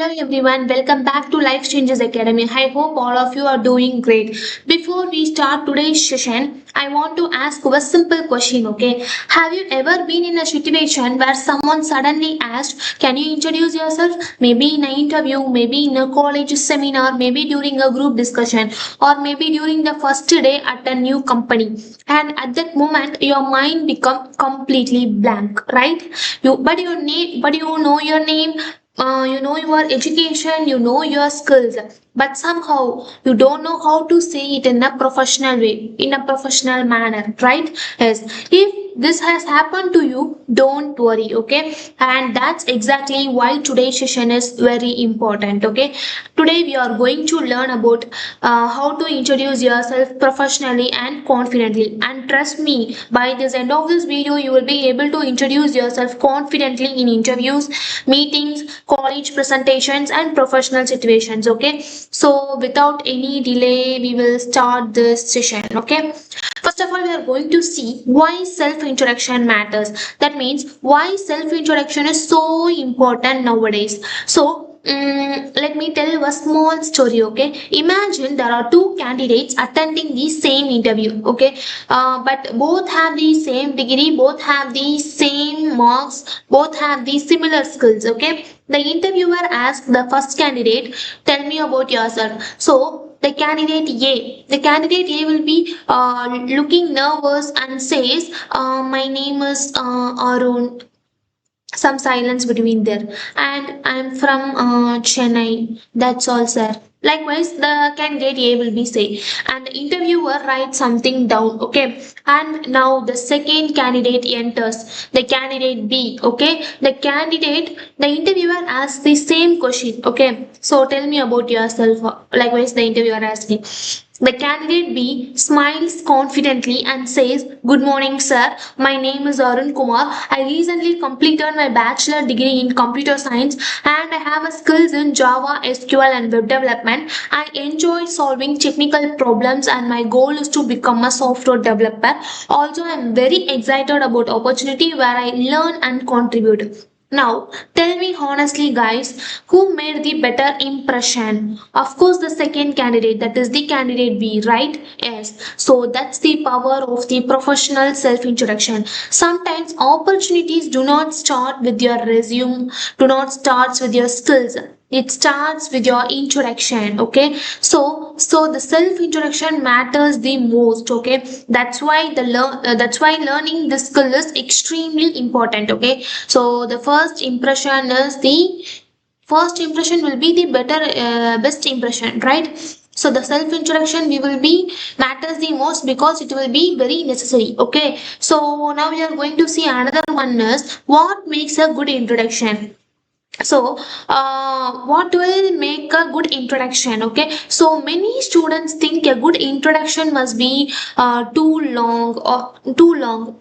Hello everyone, welcome back to Life Changes Academy. I hope all of you are doing great. Before we start today's session, I want to ask you a simple question, okay? Have you ever been in a situation where someone suddenly asked, can you introduce yourself? Maybe in an interview, maybe in a college seminar, maybe during a group discussion, or maybe during the first day at a new company. And at that moment, your mind become completely blank, right? But you know your name, you know your education, you know your skills, but somehow you don't know how to say it in a professional way, in a professional manner, right? Yes, if this has happened to you, don't worry, okay? And that's exactly why today's session is very important, okay? Today we are going to learn about how to introduce yourself professionally and confidently, and trust me, by this end of this video you will be able to introduce yourself confidently in interviews, meetings, college presentations and professional situations, okay? So without any delay we will start this session, okay? First of all, we are going to see why self-introduction matters. That means why self-introduction is so important nowadays. So let me tell you a small story, okay? Imagine there are two candidates attending the same interview, okay? But both have the same degree, both have the same marks, both have the similar skills, okay? The interviewer asked the first candidate, tell me about yourself. So the candidate A will be looking nervous and says, my name is Arun. Some silence between there, and I'm from Chennai. That's all, sir. Likewise, the candidate A will be say, and the interviewer writes something down, okay? And now the second candidate enters, the candidate B, okay? The interviewer asks the same question, okay? So tell me about yourself. Likewise, the interviewer asks me. The candidate B smiles confidently and says, good morning, sir. My name is Arun Kumar. I recently completed my bachelor degree in computer science and I have a skills in Java, SQL and web development. I enjoy solving technical problems and my goal is to become a software developer. Also, I am very excited about opportunity where I learn and contribute. Now, tell me honestly, guys, who made the better impression? Of course, the second candidate, that is the candidate B, right? Yes. So that's the power of the professional self-introduction. Sometimes opportunities do not start with your resume, do not start with your skills. It starts with your introduction, okay? So the self introduction matters the most, okay? That's why learning this skill is extremely important, okay? So the first impression will be the best impression, right? So the self introduction we will be matters the most because it will be very necessary, okay? So now we are going to see another one is what makes a good introduction. So what will make a good introduction, okay? So many students think a good introduction must be too long.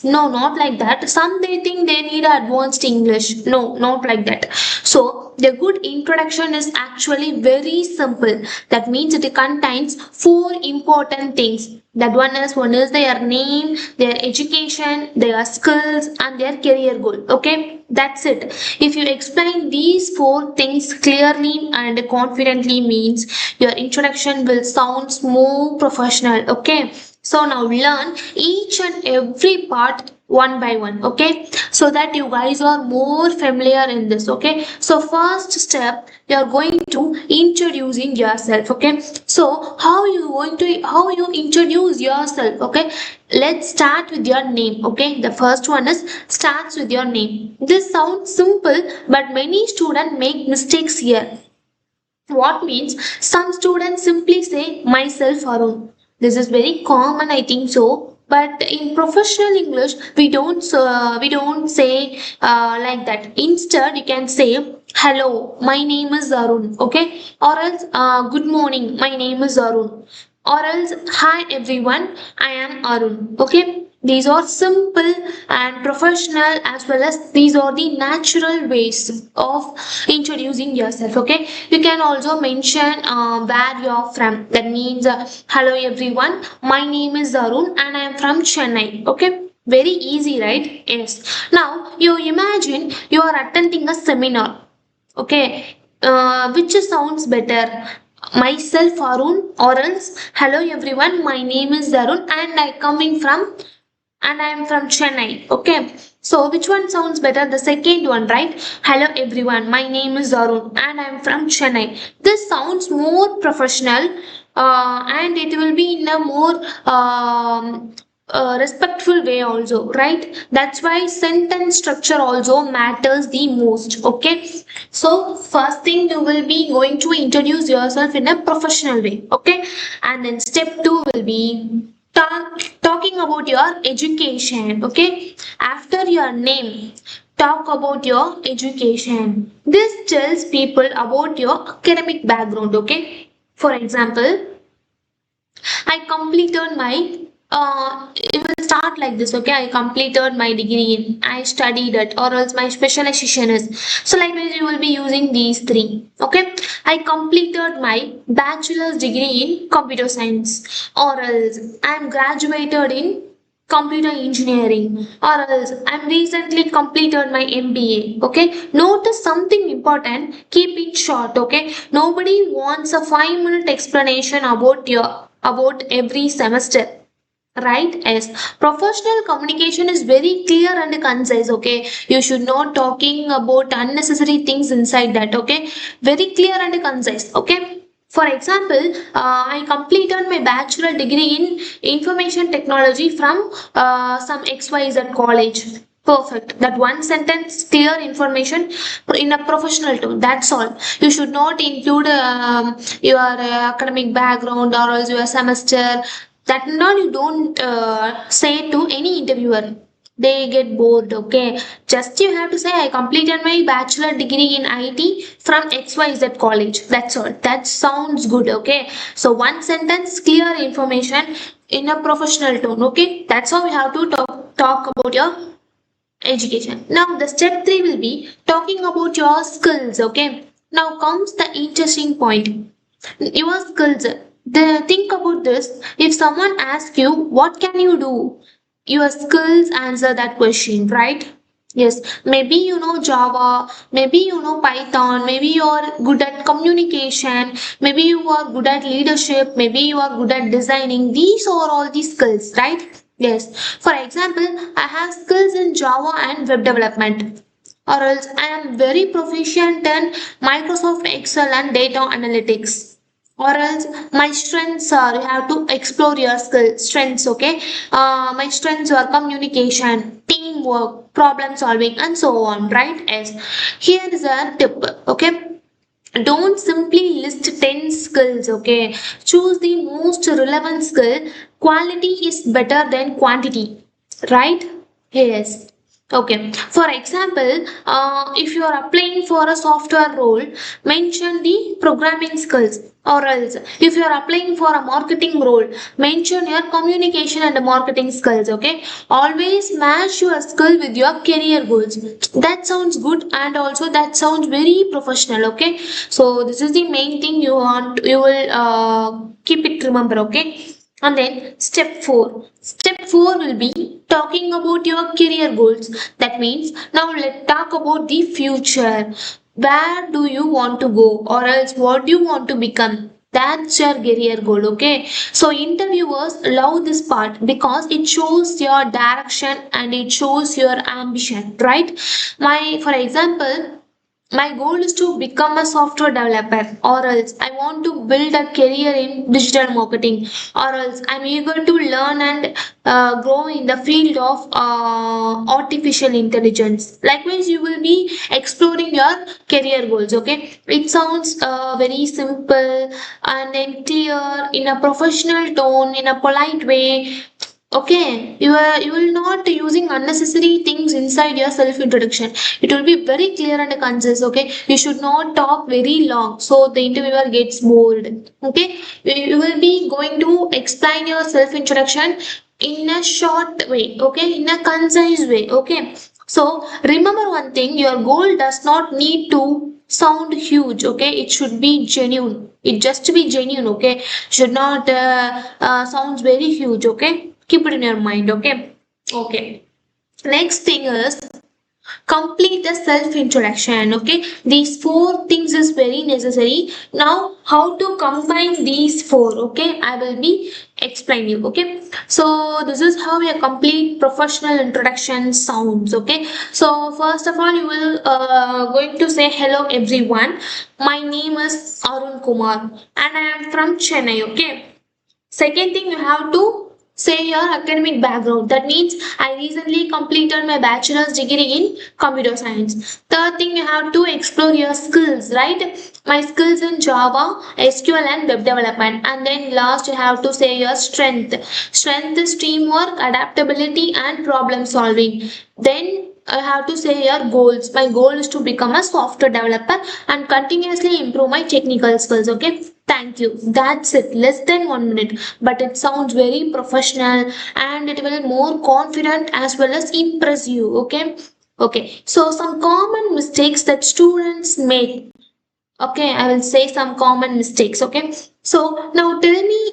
No, not like that. Some they think they need advanced English. No, not like that. So the good introduction is actually very simple. That means it contains four important things. One is their name, their education, their skills, and their career goal. Okay, that's it. If you explain these four things clearly and confidently, means your introduction will sound more professional. Okay. So now learn each and every part one by one, okay? So that you guys are more familiar in this, okay? So first step, you are going to introducing yourself, okay? So how you introduce yourself, okay? Let's start with your name, okay? The first one is starts with your name. This sounds simple, but many students make mistakes here. What means some students simply say myself Arun. This is very common, I think so. But in professional English, we don't say like that. Instead, you can say hello, my name is Arun, okay? Or else good morning, my name is Arun. Or else hi everyone, I am Arun, okay? These are simple and professional, as well as these are the natural ways of introducing yourself, okay? You can also mention where you're from. That means hello everyone, my name is Arun and I am from Chennai, okay? Very easy, right? Yes. Now you imagine you are attending a seminar, okay? Which sounds better? Myself, Arun, or else, hello everyone, my name is Arun and I am from Chennai. Okay. So which one sounds better? The second one, right? Hello everyone, my name is Arun and I am from Chennai. This sounds more professional, and it will be in a more respectful way also, right? That's why sentence structure also matters the most. Okay. So first thing, you will be going to introduce yourself in a professional way. Okay. And then step 2 will be talking about your education. Okay. After your name, talk about your education. This tells people about your academic background. Okay. For example, I completed my it will start like this. Okay, I completed my degree in, I studied it, or else my specialization is. So likewise you will be using these three. Okay, I completed my bachelor's degree in computer science, or else I am graduated in computer engineering, or else I'm recently completed my MBA. Okay, notice something important, keep it short. Okay, nobody wants a 5-minute explanation about every semester, right? Yes, professional communication is very clear and concise. Okay, you should not talking about unnecessary things inside that. Okay, very clear and concise. Okay. For example, I completed my bachelor degree in information technology from some XYZ college. Perfect. That one sentence, clear information in a professional tone. That's all. You should not include your academic background or else your semester. That and all you don't say to any interviewer. They get bored. Okay, just you have to say I completed my bachelor degree in IT from XYZ college. That's all. That sounds good. Okay, so one sentence, clear information in a professional tone. Okay, that's how we have to talk about your education. Now the step 3 will be talking about your skills. Okay, now comes the interesting point, your skills. Think about this. If someone asks you what can you do, your skills answer that question, right? Yes, maybe you know Java, maybe you know Python, maybe you are good at communication, maybe you are good at leadership, maybe you are good at designing. These are all the skills, right? Yes, for example, I have skills in Java and web development, or else I am very proficient in Microsoft Excel and data analytics. Or else my strengths are, you have to explore your strengths. Okay, my strengths are communication, teamwork, problem solving, and so on, right? Yes, here is a tip. Okay, don't simply list 10 skills. Okay, choose the most relevant skill. Quality is better than quantity, right? Yes. Okay. For example, if you are applying for a software role, mention the programming skills. Or else, if you are applying for a marketing role, mention your communication and marketing skills. Okay. Always match your skill with your career goals. That sounds good, and also that sounds very professional. Okay. So this is the main thing you want. You will keep it remember. Okay. And then step 4. Step 4 will be talking about your career goals. That means now let's talk about the future. Where do you want to go, or else what do you want to become? That's your career goal. Okay. So interviewers love this part because it shows your direction and it shows your ambition, right? For example, my goal is to become a software developer, or else I want to build a career in digital marketing, or else I'm eager to learn and grow in the field of artificial intelligence. Likewise, you will be exploring your career goals. Okay, it sounds very simple and then clear in a professional tone, in a polite way. Okay, you will not using unnecessary things inside your self introduction. It will be very clear and concise. Okay, you should not talk very long so the interviewer gets bored. Okay, you will be going to explain your self introduction in a short way. Okay, in a concise way. Okay, so remember one thing: your goal does not need to sound huge. Okay, it should be genuine. It just to be genuine. Okay, should not sounds very huge. Okay, keep it in your mind. Okay. Okay, next thing is Complete the self introduction. Okay, these four things is very necessary. Now how to combine these four? Okay, I will be explain you. Okay, so this is how a complete professional introduction sounds. Okay, so first of all you will going to say hello everyone, my name is Arun Kumar and I am from Chennai. Okay, second thing, you have to say your academic background. That means I recently completed my bachelor's degree in computer science. Third thing, you have to explore your skills, right? My skills in Java, SQL, and web development. And then last, you have to say your strength. Strength is teamwork, adaptability, and problem solving. Then I have to say your goals. My goal is to become a software developer and continuously improve my technical skills. Okay. Thank you. That's it. Less than 1 minute. But it sounds very professional and it will more confident as well as impress you. Okay. Okay. So some common mistakes that students make. Okay, I will say some common mistakes. Okay, so now tell me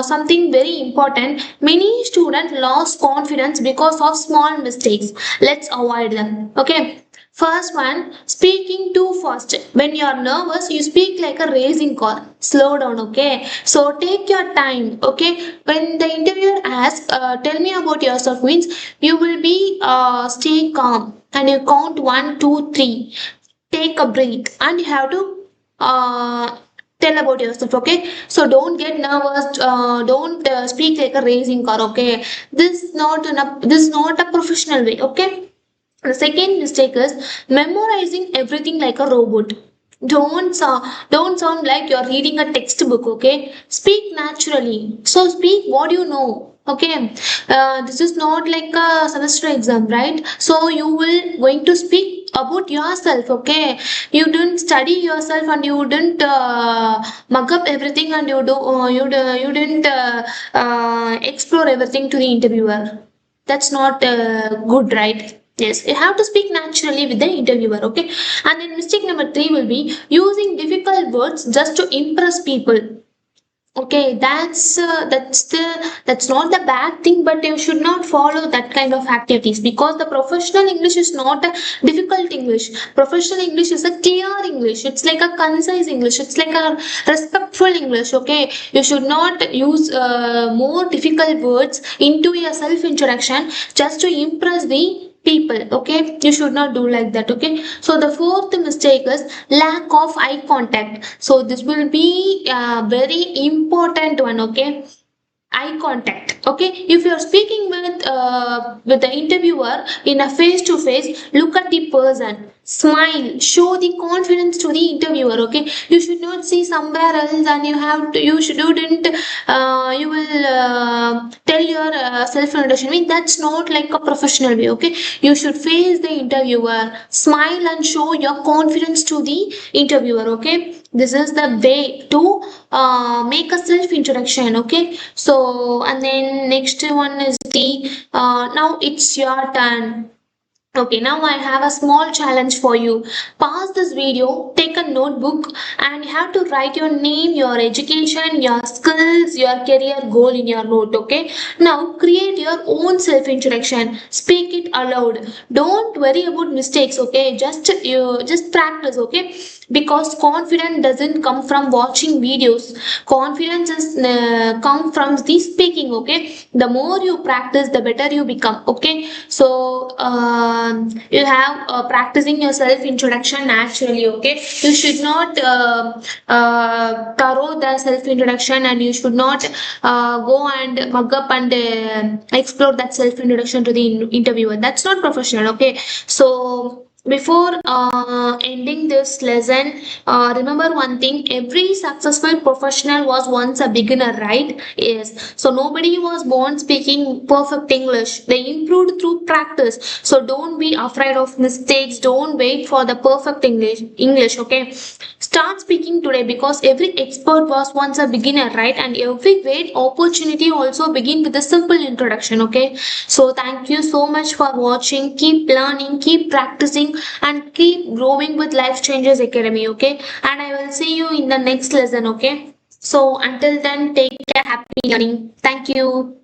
something very important. Many students lost confidence because of small mistakes. Let's avoid them. Okay, first one, speaking too fast. When you are nervous, you speak like a racing car. Slow down. Okay, so take your time. Okay, when the interviewer asks, tell me about yourself, means you will be stay calm and you count 1, 2, 3, take a breath and you have to tell about yourself. Okay, so don't get nervous, don't speak like a racing car. Okay, this is not a professional way. Okay, the second mistake is memorizing everything like a robot. Don't sound like you're reading a textbook. Okay, speak naturally. So speak what you know. Okay, this is not like a semester exam, right? So you will going to speak about yourself. Okay, you didn't study yourself and you didn't mug up everything and you didn't explore everything to the interviewer. That's not good, right? Yes, you have to speak naturally with the interviewer. Okay, and then mistake number three will be using difficult words just to impress people. Okay, that's not the bad thing, but you should not follow that kind of activities because the professional English is not a difficult English. Professional English is a clear English. It's like a concise English. It's like a respectful English. Okay, you should not use more difficult words into your self introduction just to impress the people. Okay, you should not do like that. Okay, so the fourth mistake is lack of eye contact. So this will be a very important one. Okay, eye contact. Okay, if you're speaking with the interviewer in a face to face, look at the person, smile, show the confidence to the interviewer. Okay, you should not see somewhere else and you shouldn't you will tell your self introduction. I mean, that's not like a professional way. Okay, you should face the interviewer, smile and show your confidence to the interviewer. Okay, this is the way to make a self introduction. Okay, so and then next one is the now it's your turn. Okay, now I have a small challenge for you. Pause this video, take a notebook, and you have to write your name, your education, your skills, your career goal in your note. Okay, now create your own self introduction. Speak it aloud. Don't worry about mistakes. Okay, just practice. Okay, because confidence doesn't come from watching videos. Confidence is come from the speaking. Okay, the more you practice, the better you become. Okay, so you have practicing your self introduction naturally. Okay, you should not thorough the self introduction and you should not go and mug up and explore that self introduction to the interviewer. That's not professional. Okay, so before ending this lesson, remember one thing, every successful professional was once a beginner, right? Yes. So nobody was born speaking perfect English. They improved through practice. So don't be afraid of mistakes. Don't wait for the perfect English, okay? Start speaking today because every expert was once a beginner, right? And every great opportunity also begin with a simple introduction, okay? So thank you so much for watching. Keep learning, keep practicing and keep growing with Life Changes Academy. Okay, and I will see you in the next lesson. Okay, so until then, take care, happy learning. Thank you.